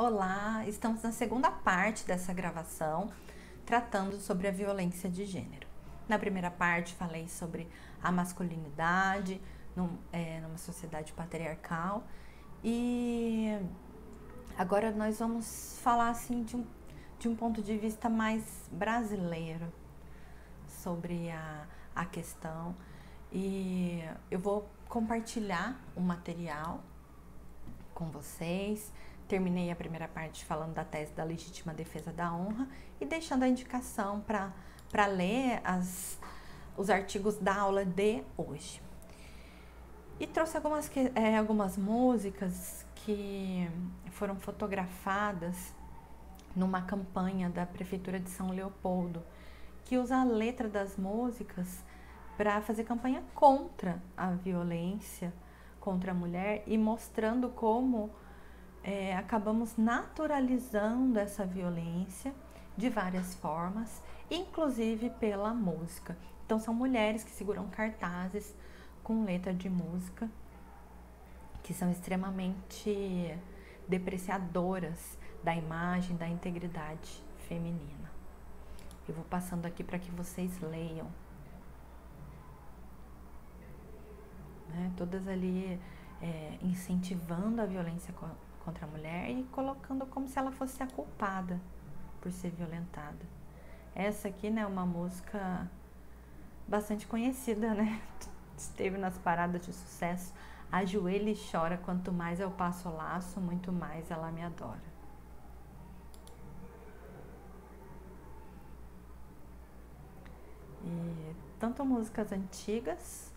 Olá, estamos na segunda parte dessa gravação, tratando sobre a violência de gênero. Na primeira parte falei sobre a masculinidade numa sociedade patriarcal e agora nós vamos falar assim de um ponto de vista mais brasileiro sobre a questão, e eu vou compartilhar um material com vocês. Terminei a primeira parte falando da tese da legítima defesa da honra e deixando a indicação para ler os artigos da aula de hoje. E trouxe algumas músicas que foram fotografadas numa campanha da Prefeitura de São Leopoldo, que usa a letra das músicas para fazer campanha contra a violência contra a mulher e mostrando como acabamos naturalizando essa violência de várias formas, inclusive pela música. Então são mulheres que seguram cartazes com letra de música que são extremamente depreciadoras da imagem, da integridade feminina. Eu vou passando aqui para que vocês leiam, né? Todas ali incentivando a violência contra a mulher e colocando como se ela fosse a culpada por ser violentada. Essa aqui, né, é uma música bastante conhecida, né? Esteve nas paradas de sucesso. Ajoelha e chora, quanto mais eu passo o laço, muito mais ela me adora. E tanto músicas antigas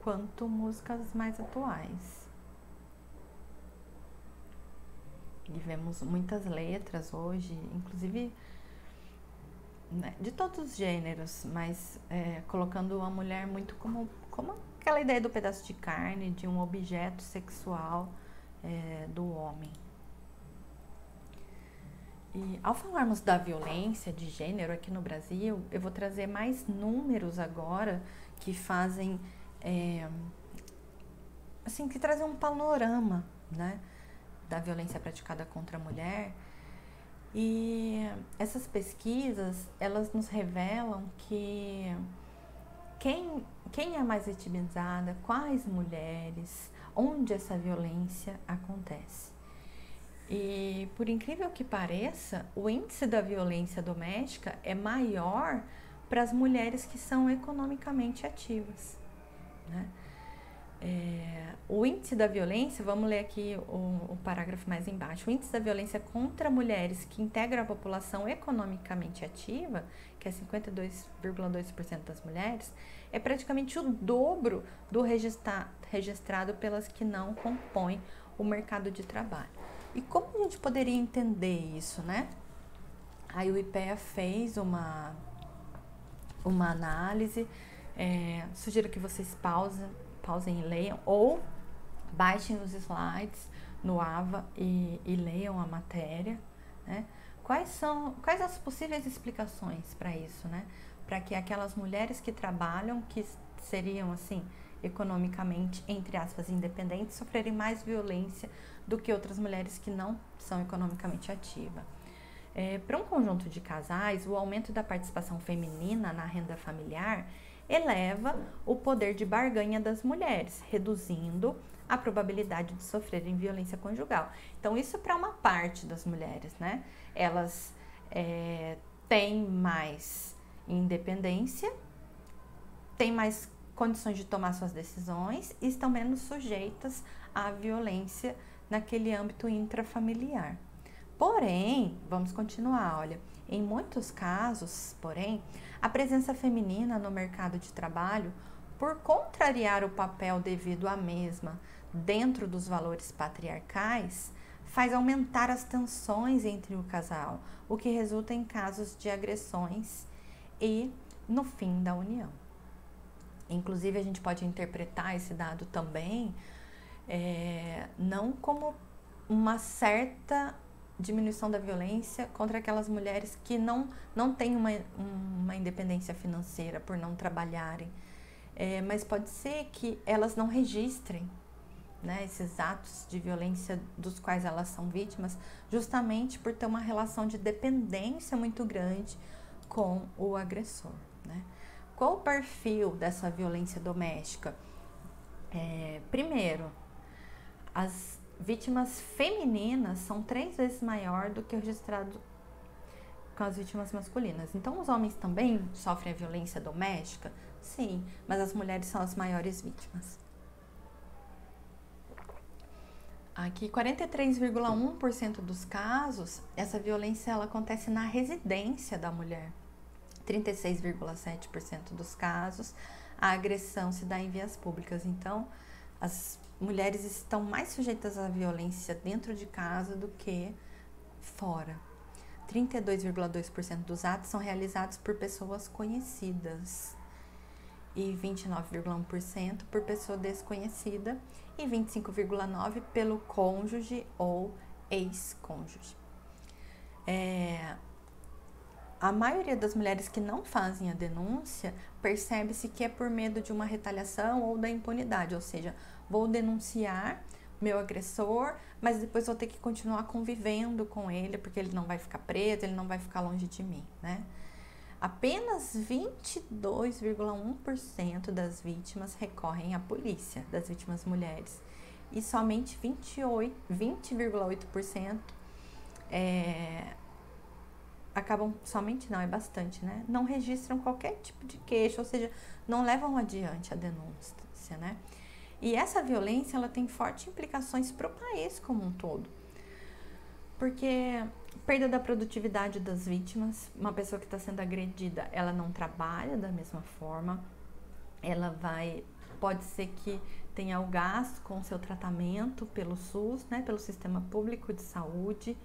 quanto músicas mais atuais. E vemos muitas letras hoje, inclusive, né, de todos os gêneros, mas colocando a mulher muito como aquela ideia do pedaço de carne, de um objeto sexual do homem. E ao falarmos da violência de gênero aqui no Brasil, eu vou trazer mais números agora que fazem, assim, que trazem um panorama, né, da violência praticada contra a mulher. E essas pesquisas, elas nos revelam que quem é mais vitimizada, quais mulheres, onde essa violência acontece. E por incrível que pareça, o índice da violência doméstica é maior para as mulheres que são economicamente ativas, né? O índice da violência, vamos ler aqui o parágrafo mais embaixo. O índice da violência contra mulheres que integram a população economicamente ativa, que é 52,2% das mulheres, é praticamente o dobro do registrado pelas que não compõem o mercado de trabalho. E como a gente poderia entender isso, né? Aí o IPEA fez uma análise, sugiro que vocês pausem e leiam, ou baixem os slides no AVA e leiam a matéria, né? Quais as possíveis explicações para isso, né? Para que aquelas mulheres que trabalham, que seriam assim economicamente, entre aspas, independentes, sofrerem mais violência do que outras mulheres que não são economicamente ativas. Para um conjunto de casais, o aumento da participação feminina na renda familiar eleva o poder de barganha das mulheres, reduzindo a probabilidade de sofrerem violência conjugal. Então, isso para uma parte das mulheres, né? Elas têm mais independência, têm mais condições de tomar suas decisões e estão menos sujeitas à violência naquele âmbito intrafamiliar. Porém, vamos continuar, olha, em muitos casos, porém, a presença feminina no mercado de trabalho, por contrariar o papel devido à mesma dentro dos valores patriarcais, faz aumentar as tensões entre o casal, o que resulta em casos de agressões e no fim da união. Inclusive, a gente pode interpretar esse dado também não como uma certa diminuição da violência contra aquelas mulheres que não têm uma independência financeira por não trabalharem, mas pode ser que elas não registrem né, esses atos de violência dos quais elas são vítimas, justamente por ter uma relação de dependência muito grande com o agressor, né? Qual o perfil dessa violência doméstica? Primeiro, as vítimas femininas são 3 vezes maior do que o registrado com as vítimas masculinas. Então, os homens também sofrem a violência doméstica? Sim, mas as mulheres são as maiores vítimas. Aqui, 43,1% dos casos, essa violência ela acontece na residência da mulher. 36,7% dos casos, a agressão se dá em vias públicas. Então, as mulheres estão mais sujeitas à violência dentro de casa do que fora. 32,2% dos atos são realizados por pessoas conhecidas e 29,1% por pessoa desconhecida e 25,9% pelo cônjuge ou ex-cônjuge. A maioria das mulheres que não fazem a denúncia percebe-se que é por medo de uma retaliação ou da impunidade, ou seja, vou denunciar meu agressor, mas depois vou ter que continuar convivendo com ele, porque ele não vai ficar preso, ele não vai ficar longe de mim, né? Apenas 22,1% das vítimas recorrem à polícia, das vítimas mulheres, e somente 20,8% acabam, somente não, é bastante, né? Não registram qualquer tipo de queixa, ou seja, não levam adiante a denúncia, né? E essa violência, ela tem fortes implicações para o país como um todo. Porque perda da produtividade das vítimas, uma pessoa que está sendo agredida, ela não trabalha da mesma forma, pode ser que tenha o gasto com o seu tratamento pelo SUS, né, pelo Sistema Público de Saúde,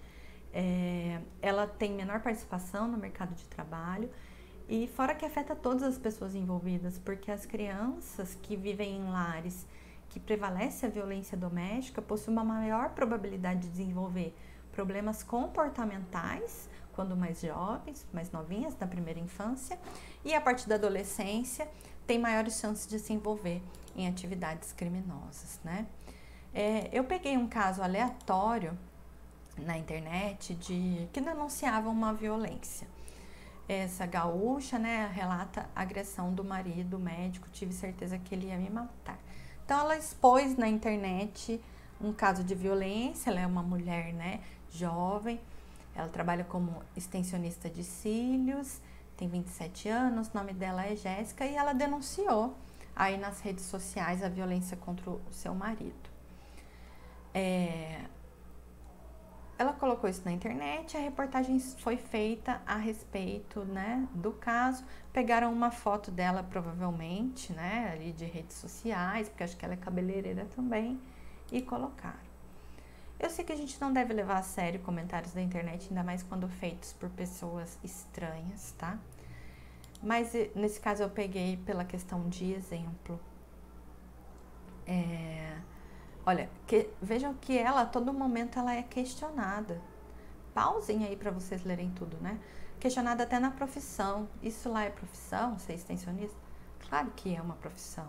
ela tem menor participação no mercado de trabalho, e fora que afeta todas as pessoas envolvidas, porque as crianças que vivem em lares que prevalece a violência doméstica possuem uma maior probabilidade de desenvolver problemas comportamentais quando mais jovens, mais novinhas, na primeira infância, e a partir da adolescência tem maiores chances de se envolver em atividades criminosas, né? Eu peguei um caso aleatório na internet que denunciava uma violência. Essa gaúcha, né, relata a agressão do marido médico, tive certeza que ele ia me matar. Então ela expôs na internet um caso de violência, ela é uma mulher, né, jovem, ela trabalha como extensionista de cílios, tem 27 anos, o nome dela é Jéssica, e ela denunciou aí nas redes sociais a violência contra o seu marido. Ela colocou isso na internet, a reportagem foi feita a respeito, né, do caso. Pegaram uma foto dela, provavelmente, né, ali de redes sociais, porque acho que ela é cabeleireira também, e colocaram. Eu sei que a gente não deve levar a sério comentários da internet, ainda mais quando feitos por pessoas estranhas, tá? Mas nesse caso eu peguei pela questão de exemplo. Olha, vejam que ela, a todo momento, ela é questionada. Pausem aí para vocês lerem tudo, né? Questionada até na profissão. Isso lá é profissão, ser extensionista? Claro que é uma profissão,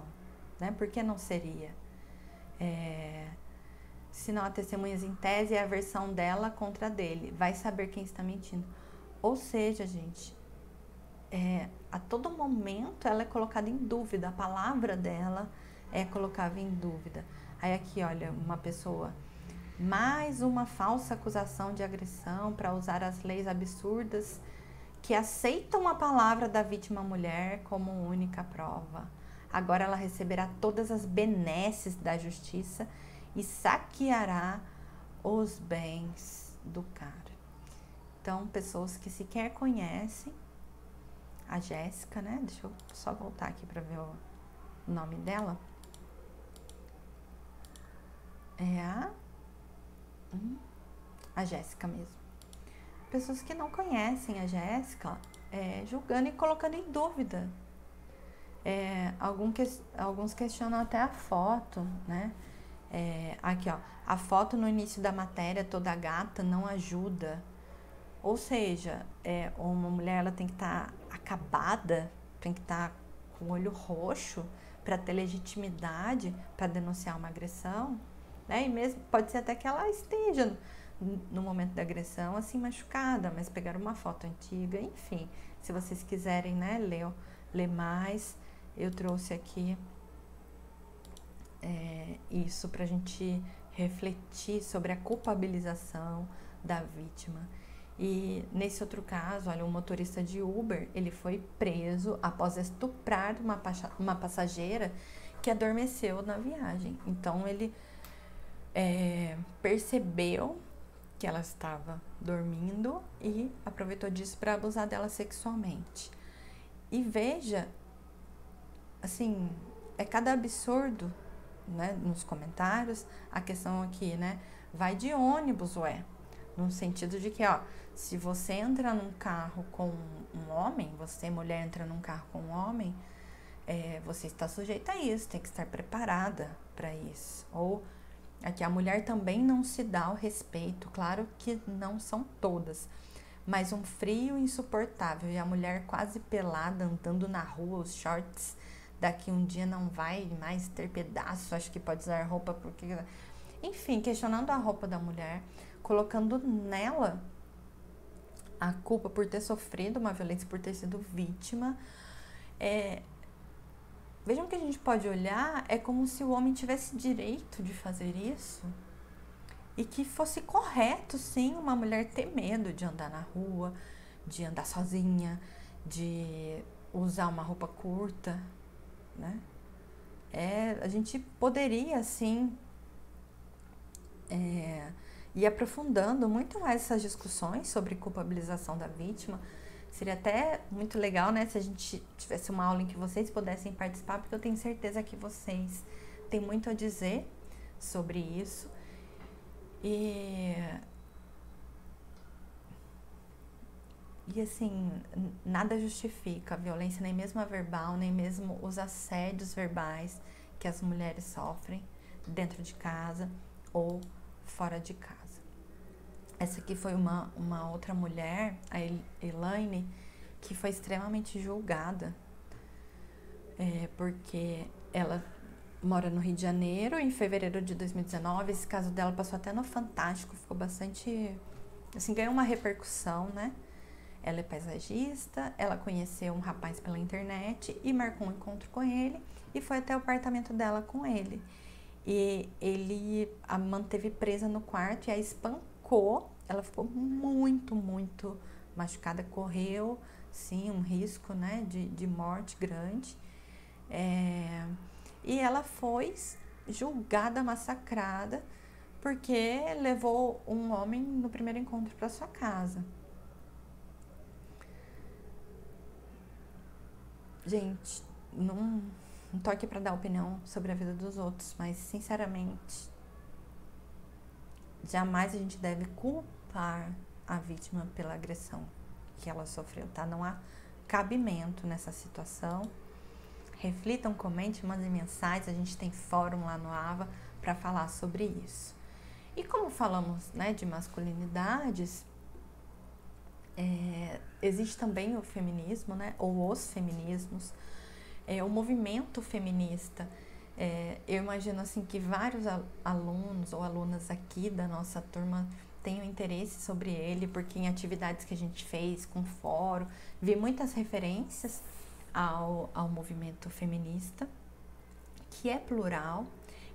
né? Por que não seria? Se não há testemunhas em tese, é a versão dela contra a dele. Vai saber quem está mentindo. Ou seja, gente, a todo momento ela é colocada em dúvida. A palavra dela é colocada em dúvida. Aí aqui, olha, uma pessoa, mais uma falsa acusação de agressão para usar as leis absurdas que aceitam a palavra da vítima mulher como única prova. Agora ela receberá todas as benesses da justiça e saqueará os bens do cara. Então, pessoas que sequer conhecem a Jéssica, né? Deixa eu só voltar aqui para ver o nome dela. É a Jéssica mesmo. Pessoas que não conhecem a Jéssica, julgando e colocando em dúvida. Alguns questionam até a foto, né? Aqui, ó, a foto no início da matéria, toda gata, não ajuda. Ou seja, uma mulher ela tem que estar acabada, tem que estar com o olho roxo para ter legitimidade para denunciar uma agressão. né? E mesmo pode ser até que ela esteja no momento da agressão assim machucada, mas pegaram uma foto antiga, enfim. Se vocês quiserem, né, ler mais, eu trouxe aqui isso pra gente refletir sobre a culpabilização da vítima. E nesse outro caso, olha, um motorista de Uber, ele foi preso após estuprar uma passageira que adormeceu na viagem. Então ele percebeu que ela estava dormindo e aproveitou disso para abusar dela sexualmente. E veja, assim, é cada absurdo, né, nos comentários. A questão aqui, né, vai de ônibus, ué, no sentido de que, ó, se você entra num carro com um homem, você, mulher, entra num carro com um homem, você está sujeita a isso, tem que estar preparada para isso. Ou aqui a mulher também não se dá o respeito, claro que não são todas, mas um frio insuportável e a mulher quase pelada andando na rua, os shorts daqui um dia não vai mais ter pedaço, acho que pode usar roupa porque... Enfim, questionando a roupa da mulher, colocando nela a culpa por ter sofrido uma violência, por ter sido vítima. Vejam que a gente pode olhar, é como se o homem tivesse direito de fazer isso e que fosse correto, sim, uma mulher ter medo de andar na rua, de andar sozinha, de usar uma roupa curta, né? A gente poderia, sim, ir aprofundando muito mais essas discussões sobre culpabilização da vítima. Seria até muito legal, né, se a gente tivesse uma aula em que vocês pudessem participar, porque eu tenho certeza que vocês têm muito a dizer sobre isso. E assim, nada justifica a violência, nem mesmo a verbal, nem mesmo os assédios verbais que as mulheres sofrem dentro de casa ou fora de casa. Essa aqui foi uma outra mulher, a Elaine, que foi extremamente julgada, porque ela mora no Rio de Janeiro. Em fevereiro de 2019, esse caso dela passou até no Fantástico, ficou bastante, assim, ganhou uma repercussão, né? Ela é paisagista, ela conheceu um rapaz pela internet e marcou um encontro com ele e foi até o apartamento dela com ele. E ele a manteve presa no quarto e a espancou. Ela ficou muito, muito machucada, correu, sim, um risco, né, de morte grande. E ela foi julgada, massacrada, porque levou um homem no primeiro encontro para sua casa. Gente, não tô aqui para dar opinião sobre a vida dos outros, mas sinceramente, jamais a gente deve culpar a vítima pela agressão que ela sofreu, tá? Não há cabimento nessa situação. Reflitam, comentem, mandem mensagens. A gente tem fórum lá no AVA para falar sobre isso. E como falamos, né, de masculinidades, existe também o feminismo, né, ou os feminismos, o movimento feminista. Eu imagino assim que vários alunos ou alunas aqui da nossa turma tenham interesse sobre ele, porque em atividades que a gente fez com fórum, vi muitas referências ao movimento feminista, que é plural,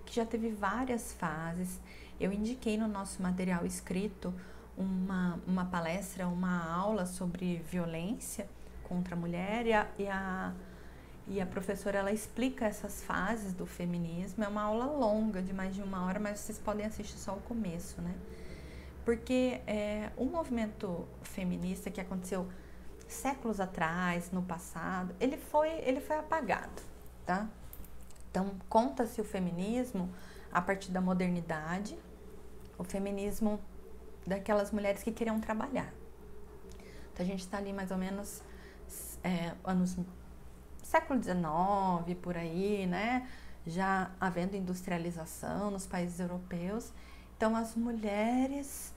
que já teve várias fases. Eu indiquei no nosso material escrito uma palestra, uma aula sobre violência contra a mulher, e a professora, ela explica essas fases do feminismo. É uma aula longa, de mais de 1 hora, mas vocês podem assistir só o começo, né? Porque o movimento feminista que aconteceu séculos atrás, no passado, ele foi apagado, tá? Então, conta-se o feminismo a partir da modernidade, o feminismo daquelas mulheres que queriam trabalhar. Então, a gente está ali mais ou menos século XIX, por aí, né? Já havendo industrialização nos países europeus. Então, as mulheres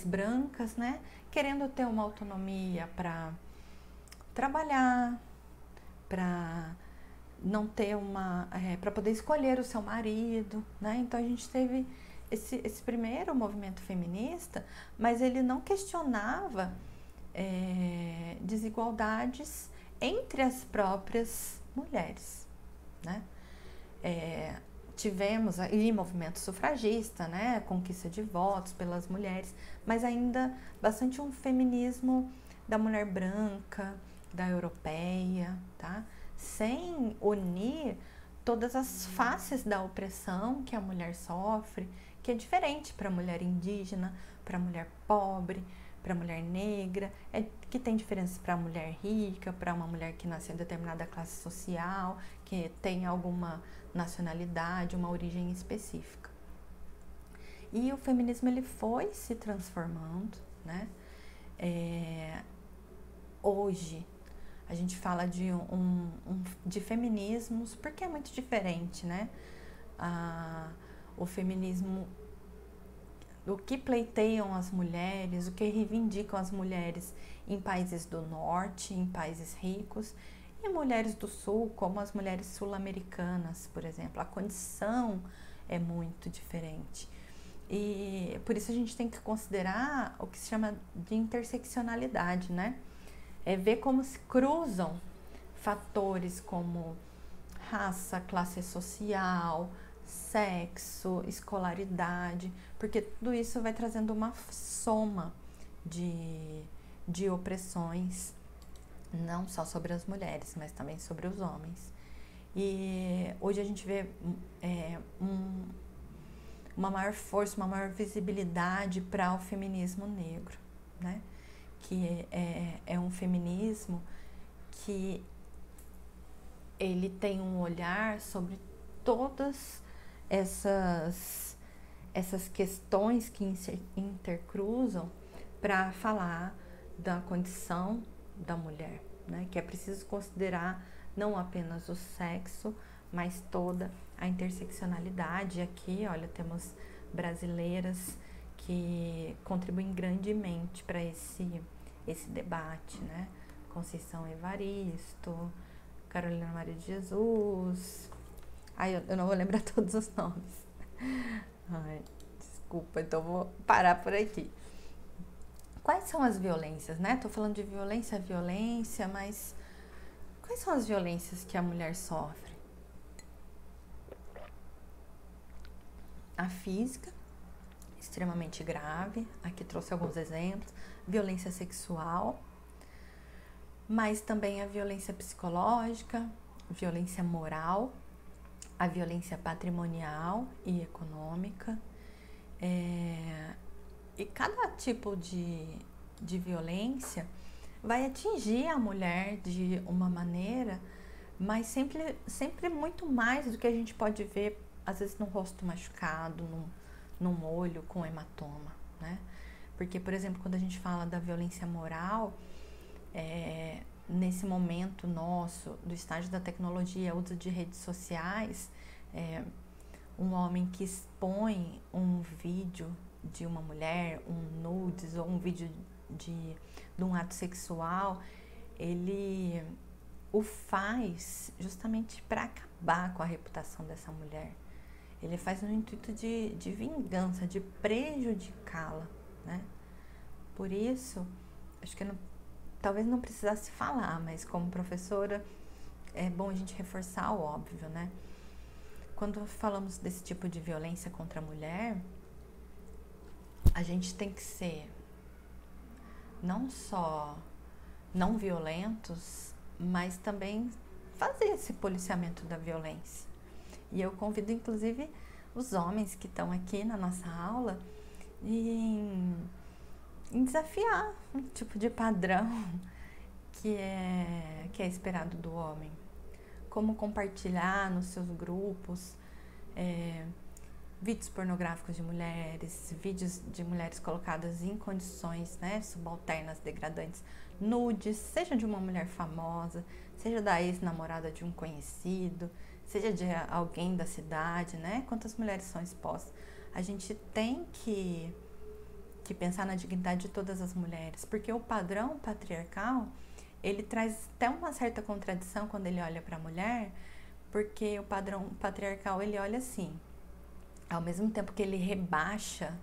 brancas, né? Querendo ter uma autonomia para trabalhar, para não ter para poder escolher o seu marido, né? Então a gente teve esse primeiro movimento feminista, mas ele não questionava desigualdades entre as próprias mulheres, né? Tivemos aí movimento sufragista, né? Conquista de votos pelas mulheres, mas ainda bastante um feminismo da mulher branca, da europeia, tá? Sem unir todas as faces da opressão que a mulher sofre, que é diferente para a mulher indígena, para a mulher pobre, para a mulher negra, que tem diferenças para a mulher rica, para uma mulher que nasceu em determinada classe social, que tem alguma nacionalidade, uma origem específica. E o feminismo ele foi se transformando, né? Hoje a gente fala de feminismos porque é muito diferente, né? O feminismo, o que pleiteiam as mulheres, o que reivindicam as mulheres em países do norte, em países ricos, e mulheres do sul, como as mulheres sul-americanas, por exemplo. A condição é muito diferente. E por isso a gente tem que considerar o que se chama de interseccionalidade, né? Ver como se cruzam fatores como raça, classe social, sexo, escolaridade, porque tudo isso vai trazendo uma soma de opressões, não só sobre as mulheres, mas também sobre os homens. E hoje a gente vê uma maior força, uma maior visibilidade para o feminismo negro, né? Que é um feminismo que ele tem um olhar sobre todas essas questões que intercruzam para falar da condição da mulher, né? Que é preciso considerar não apenas o sexo, mas toda a interseccionalidade. Aqui, olha, temos brasileiras que contribuem grandemente para esse debate, né? Conceição Evaristo, Carolina Maria de Jesus. Eu não vou lembrar todos os nomes. Desculpa, então vou parar por aqui. Quais são as violências, né? Tô falando de violência, mas quais são as violências que a mulher sofre? A física, extremamente grave, aqui trouxe alguns exemplos, violência sexual, mas também a violência psicológica, violência moral, a violência patrimonial e econômica. E cada tipo de violência vai atingir a mulher de uma maneira, mas sempre muito mais do que a gente pode ver, às vezes, num rosto machucado, num olho com hematoma, né? Porque, por exemplo, quando a gente fala da violência moral, nesse momento nosso, do estágio da tecnologia, uso de redes sociais, um homem que expõe um vídeo de uma mulher, um nudes ou um vídeo de um ato sexual, ele o faz justamente para acabar com a reputação dessa mulher. Ele faz no intuito de vingança, de prejudicá-la, né? Por isso, acho que talvez não precisasse falar, mas como professora é bom a gente reforçar o óbvio, né? Quando falamos desse tipo de violência contra a mulher, a gente tem que ser não só não violentos, mas também fazer esse policiamento da violência. E eu convido, inclusive, os homens que estão aqui na nossa aula em desafiar um tipo de padrão que é esperado do homem. Como compartilhar nos seus grupos vídeos pornográficos de mulheres, vídeos de mulheres colocadas em condições, né, subalternas, degradantes, nudes, seja de uma mulher famosa, seja da ex-namorada de um conhecido, seja de alguém da cidade, né? Quantas mulheres são expostas? A gente tem que pensar na dignidade de todas as mulheres, porque o padrão patriarcal, ele traz até uma certa contradição quando ele olha para a mulher, porque o padrão patriarcal, ele olha assim, ao mesmo tempo que ele rebaixa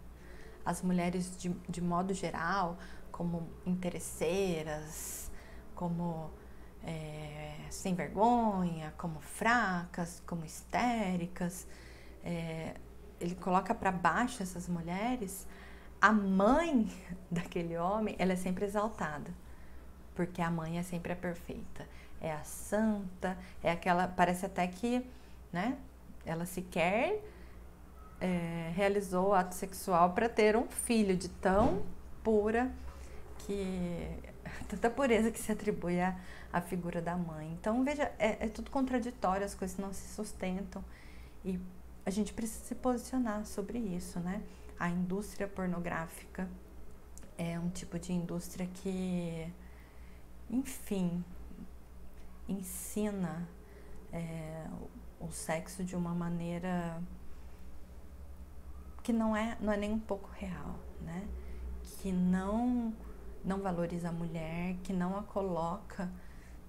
as mulheres de modo geral como interesseiras, como sem vergonha, como fracas, como histéricas, ele coloca para baixo essas mulheres. A mãe daquele homem, ela é sempre exaltada, porque a mãe é sempre a perfeita, é a santa, é aquela, parece até que, né, ela sequer realizou o ato sexual para ter um filho, de tão pura tanta pureza que se atribui à figura da mãe. Então, veja, é tudo contraditório, as coisas não se sustentam e a gente precisa se posicionar sobre isso, né? A indústria pornográfica é um tipo de indústria que, enfim, ensina o sexo de uma maneira que não é nem um pouco real, né? Que não valoriza a mulher, que não a coloca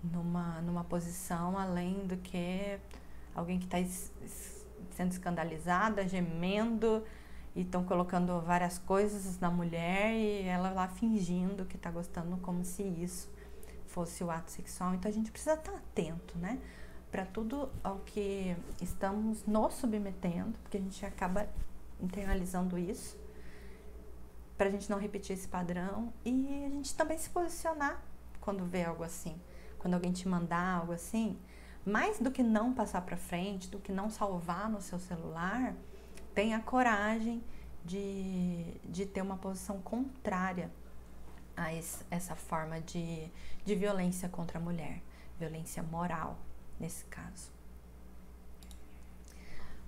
numa posição além do que alguém que está sendo escandalizada, gemendo, e estão colocando várias coisas na mulher e ela lá fingindo que está gostando, como se isso fosse o ato sexual. Então a gente precisa estar atento, né, para tudo ao que estamos nos submetendo, porque a gente acaba internalizando isso, para a gente não repetir esse padrão e a gente também se posicionar quando vê algo assim, quando alguém te mandar algo assim, mais do que não passar para frente, do que não salvar no seu celular, tenha coragem de ter uma posição contrária a essa forma de violência contra a mulher, violência moral, nesse caso.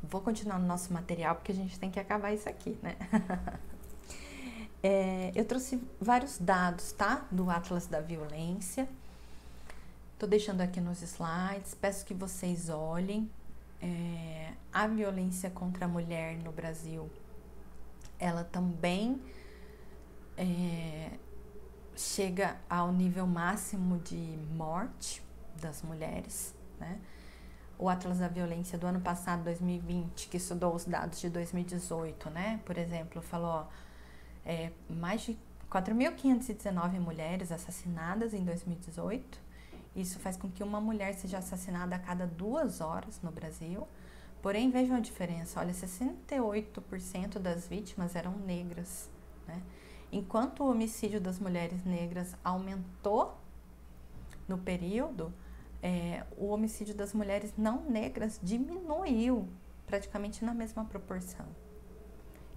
Vou continuar no nosso material, porque a gente tem que acabar isso aqui, né? Eu trouxe vários dados, tá? Do Atlas da Violência. Tô deixando aqui nos slides, peço que vocês olhem. A violência contra a mulher no Brasil, ela também chega ao nível máximo de morte das mulheres, né? O Atlas da Violência do ano passado, 2020, que estudou os dados de 2018, né? Por exemplo, falou mais de 4.519 mulheres assassinadas em 2018. Isso faz com que uma mulher seja assassinada a cada 2 horas no Brasil. Porém, vejam a diferença. Olha, 68% das vítimas eram negras, né? Enquanto o homicídio das mulheres negras aumentou no período, o homicídio das mulheres não negras diminuiu praticamente na mesma proporção.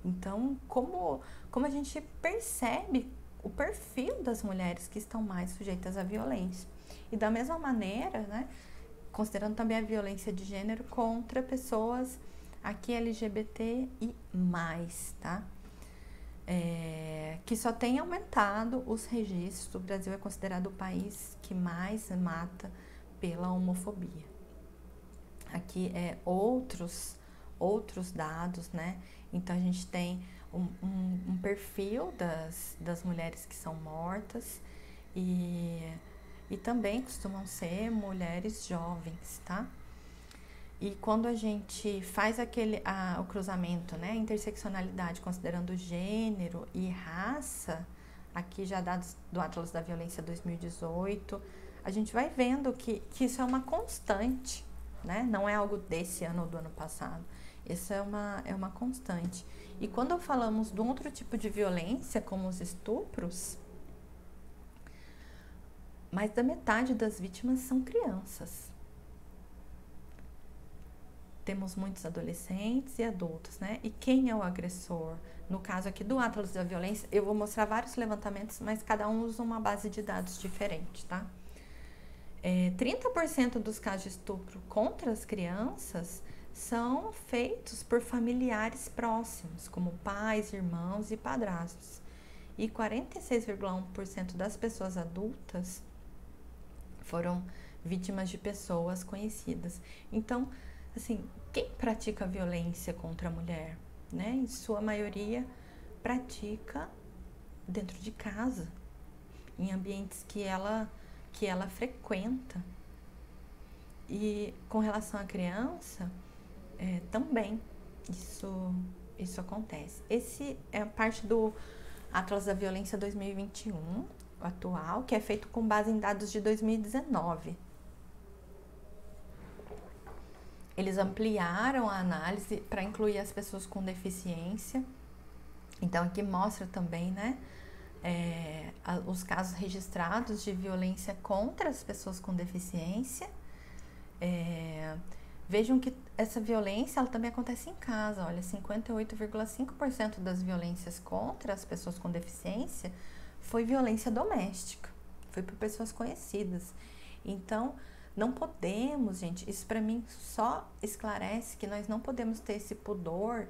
Então, como a gente percebe o perfil das mulheres que estão mais sujeitas à violência. E da mesma maneira, né, considerando também a violência de gênero contra pessoas aqui LGBT e mais, tá? Que só tem aumentado os registros. O Brasil é considerado o país que mais mata pela homofobia. Aqui outros dados, né? Então a gente tem um perfil das mulheres que são mortas e também costumam ser mulheres jovens, tá? E quando a gente faz o cruzamento, né, interseccionalidade, considerando gênero e raça, aqui já dados do Atlas da Violência 2018, a gente vai vendo que isso é uma constante, né? Não é algo desse ano ou do ano passado. Isso é uma constante. E quando falamos de um outro tipo de violência, como os estupros, mais da metade das vítimas são crianças. Temos muitos adolescentes e adultos, né? E quem é o agressor? No caso aqui do Atlas da Violência, eu vou mostrar vários levantamentos, mas cada um usa uma base de dados diferente, tá? 30% dos casos de estupro contra as crianças são feitos por familiares próximos, como pais, irmãos e padrastos. E 46,1% das pessoas adultas foram vítimas de pessoas conhecidas. Então, assim, quem pratica violência contra a mulher, né? Em sua maioria, pratica dentro de casa, em ambientes que ela frequenta. E com relação à criança, também isso acontece. Esse é a parte do Atlas da Violência 2021, o atual, que é feito com base em dados de 2019. Eles ampliaram a análise para incluir as pessoas com deficiência. Então, aqui mostra também, né, os casos registrados de violência contra as pessoas com deficiência. Vejam que essa violência ela também acontece em casa. Olha, 58,5% das violências contra as pessoas com deficiência foi violência doméstica, foi por pessoas conhecidas. Então, não podemos, gente, isso para mim só esclarece que nós não podemos ter esse pudor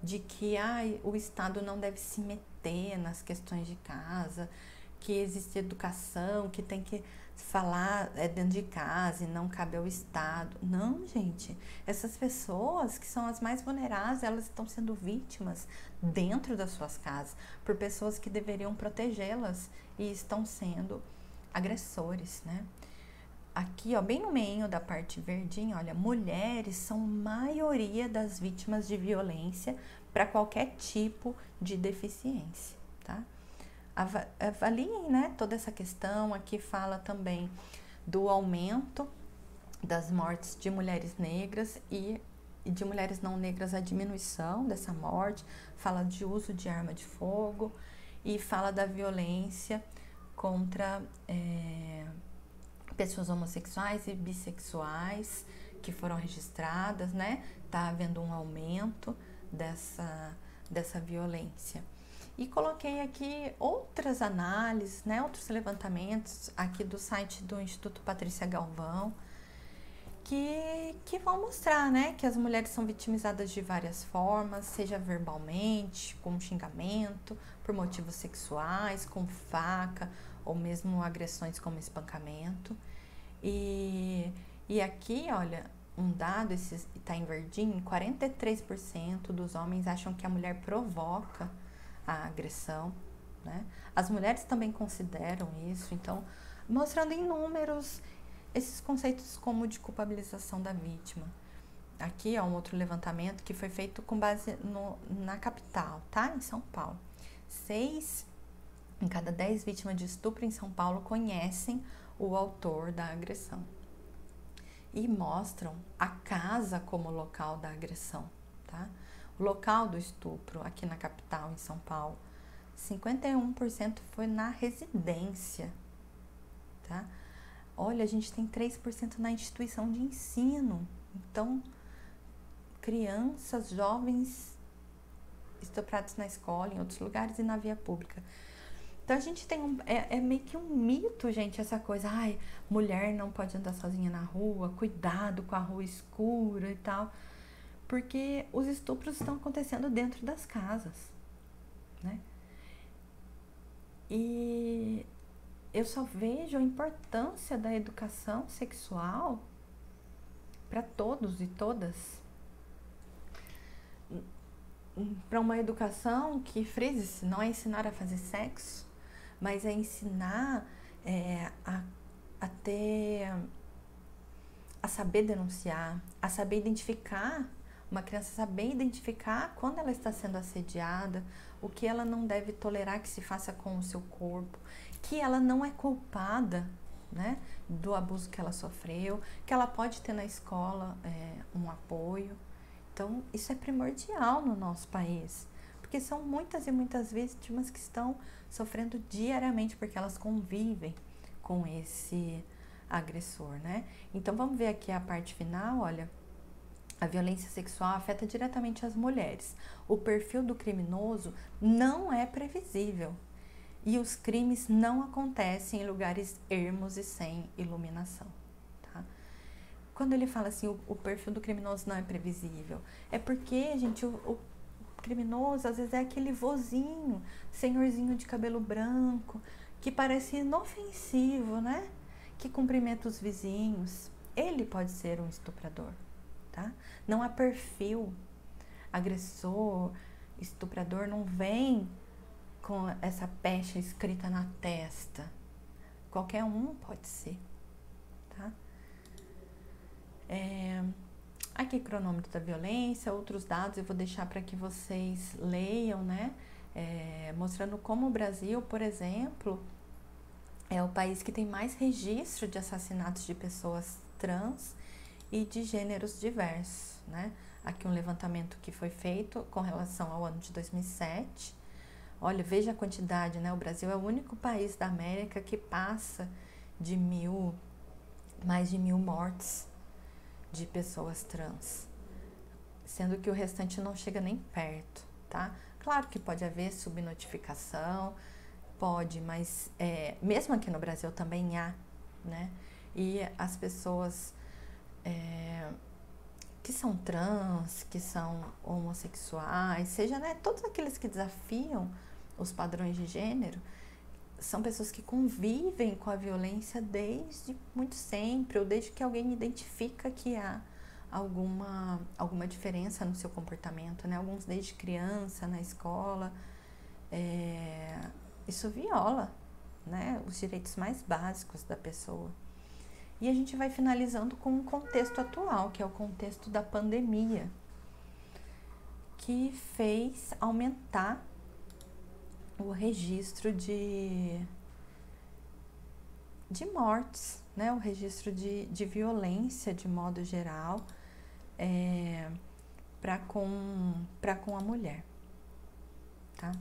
de que o Estado não deve se meter nas questões de casa, que existe educação, que tem que falar dentro de casa e não cabe ao Estado. Não, gente, essas pessoas que são as mais vulneráveis, elas estão sendo vítimas dentro das suas casas, por pessoas que deveriam protegê-las e estão sendo agressores, né? Aqui, ó, bem no meio da parte verdinha, olha, mulheres são maioria das vítimas de violência para qualquer tipo de deficiência, tá? Avaliem, né, toda essa questão. Aqui fala também do aumento das mortes de mulheres negras e de mulheres não negras, a diminuição dessa morte, fala de uso de arma de fogo e fala da violência contra pessoas homossexuais e bissexuais que foram registradas, né? Tá havendo um aumento dessa violência. E coloquei aqui outras análises, né? Outros levantamentos aqui do site do Instituto Patrícia Galvão, que vão mostrar, né, que as mulheres são vitimizadas de várias formas, seja verbalmente, com xingamento, por motivos sexuais, com faca, ou mesmo agressões como espancamento. E aqui, olha, um dado, esse está em verdinho, 43% dos homens acham que a mulher provoca a agressão, né? As mulheres também consideram isso, então, mostrando em números esses conceitos como de culpabilização da vítima. Aqui, ó, um outro levantamento que foi feito com base na capital, tá? Em São Paulo. 6 em cada 10 vítimas de estupro em São Paulo conhecem o autor da agressão. E mostram a casa como local da agressão, tá? O local do estupro aqui na capital, em São Paulo, 51% foi na residência, tá? Olha, a gente tem 3% na instituição de ensino. Então, crianças, jovens estuprados na escola, em outros lugares e na via pública. Então, a gente tem é meio que um mito, gente, essa coisa. Ai, mulher não pode andar sozinha na rua, cuidado com a rua escura e tal. Porque os estupros estão acontecendo dentro das casas, né? E eu só vejo a importância da educação sexual para todos e todas. Para uma educação que, frise-se, não é ensinar a fazer sexo, mas é ensinar a saber denunciar, a saber identificar, uma criança saber identificar quando ela está sendo assediada, o que ela não deve tolerar que se faça com o seu corpo, que ela não é culpada, né, do abuso que ela sofreu, que ela pode ter na escola um apoio. Então, isso é primordial no nosso país, porque são muitas e muitas vítimas que estão sofrendo diariamente porque elas convivem com esse agressor, né? Então, vamos ver aqui a parte final, olha. A violência sexual afeta diretamente as mulheres. O perfil do criminoso não é previsível e os crimes não acontecem em lugares ermos e sem iluminação, tá? Quando ele fala assim, o perfil do criminoso não é previsível, é porque, gente, o criminoso às vezes é aquele vozinho, senhorzinho de cabelo branco, que parece inofensivo, né? Que cumprimenta os vizinhos. Ele pode ser um estuprador, tá? Não há perfil. Agressor, estuprador não vem com essa pecha escrita na testa. Qualquer um pode ser, tá? Aqui, cronômetro da violência, outros dados eu vou deixar para que vocês leiam, né? Mostrando como o Brasil, por exemplo, é o país que tem mais registro de assassinatos de pessoas trans e de gêneros diversos, né? Aqui um levantamento que foi feito com relação ao ano de 2007. Olha, veja a quantidade, né? O Brasil é o único país da América que passa de mais de 1.000 mortes de pessoas trans, sendo que o restante não chega nem perto, tá? Claro que pode haver subnotificação, pode, mas mesmo aqui no Brasil também há, né? E as pessoas que são trans, que são homossexuais, seja, né, todos aqueles que desafiam os padrões de gênero, são pessoas que convivem com a violência desde muito sempre, ou desde que alguém identifica que há alguma diferença no seu comportamento, né? Alguns desde criança, na escola. Isso viola, né, os direitos mais básicos da pessoa. E a gente vai finalizando com um contexto atual, que é o contexto da pandemia, que fez aumentar o registro de mortes, né? O registro de violência de modo geral para com a mulher, tá?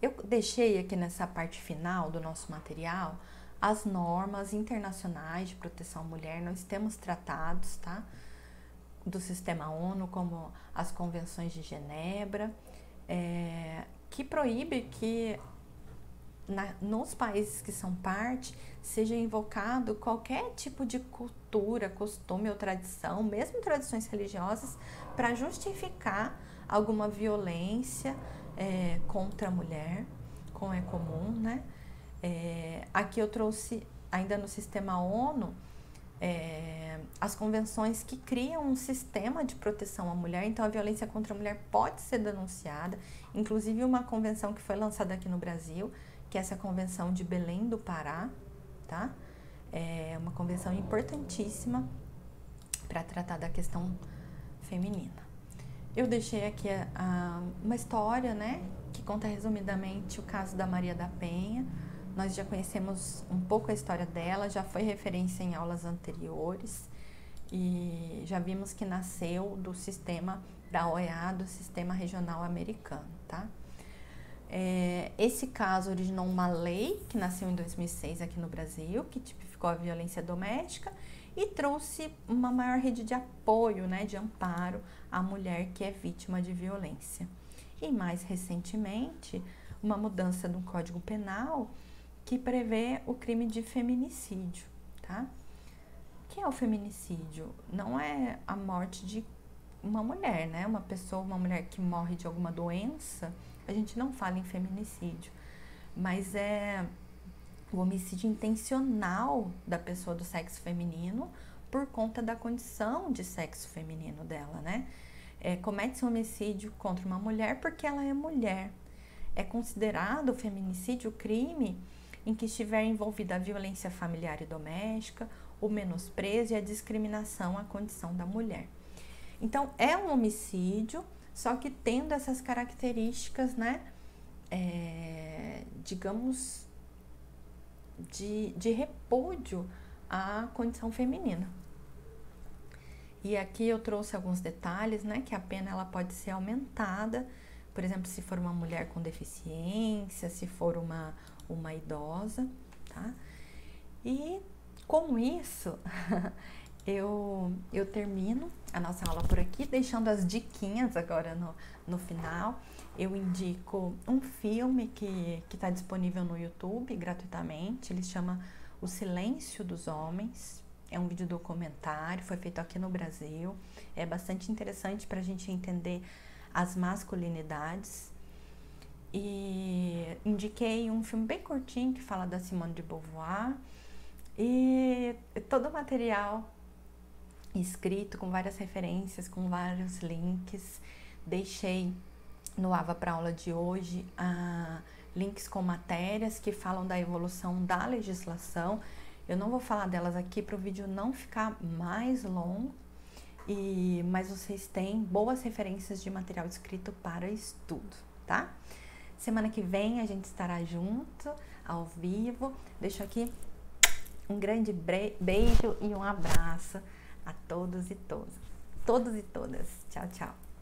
Eu deixei aqui nessa parte final do nosso material as normas internacionais de proteção à mulher. Nós temos tratados, tá? Do sistema ONU, como as convenções de Genebra, que proíbe que nos países que são parte seja invocado qualquer tipo de cultura, costume ou tradição, mesmo tradições religiosas, para justificar alguma violência contra a mulher, como é comum, né? Aqui eu trouxe, ainda no sistema ONU, as convenções que criam um sistema de proteção à mulher. Então a violência contra a mulher pode ser denunciada, inclusive uma convenção que foi lançada aqui no Brasil, que é essa convenção de Belém do Pará, tá? É uma convenção importantíssima para tratar da questão feminina. Eu deixei aqui uma história, né, que conta resumidamente o caso da Maria da Penha. Nós já conhecemos um pouco a história dela, já foi referência em aulas anteriores e já vimos que nasceu do sistema da OEA, do sistema regional americano, tá? Esse caso originou uma lei que nasceu em 2006 aqui no Brasil, que tipificou a violência doméstica e trouxe uma maior rede de apoio, né, de amparo à mulher que é vítima de violência. E mais recentemente, uma mudança no Código Penal que prevê o crime de feminicídio, tá? O que é o feminicídio? Não é a morte de uma mulher, né? Uma mulher que morre de alguma doença, a gente não fala em feminicídio, mas é o homicídio intencional da pessoa do sexo feminino por conta da condição de sexo feminino dela, né? Comete-se um homicídio contra uma mulher porque ela é mulher. É considerado o feminicídio o crime em que estiver envolvida a violência familiar e doméstica, o menosprezo e a discriminação à condição da mulher. Então, é um homicídio, só que tendo essas características, né, digamos, de repúdio à condição feminina. E aqui eu trouxe alguns detalhes, né, que a pena ela pode ser aumentada, por exemplo, se for uma mulher com deficiência, se for uma idosa, tá? E com isso, eu termino a nossa aula por aqui, deixando as diquinhas agora no final. Eu indico um filme que está disponível no YouTube gratuitamente, ele se chama O Silêncio dos Homens. É um vídeo documentário, foi feito aqui no Brasil. É bastante interessante para a gente entender as masculinidades. E indiquei um filme bem curtinho que fala da Simone de Beauvoir. E todo o material escrito com várias referências, com vários links. Deixei no AVA para aula de hoje links com matérias que falam da evolução da legislação Eu não vou falar delas aqui para o vídeo não ficar mais longo, mas vocês têm boas referências de material escrito para estudo, tá? Semana que vem a gente estará junto, ao vivo. Deixo aqui um grande beijo e um abraço a todos e todas. Tchau, tchau.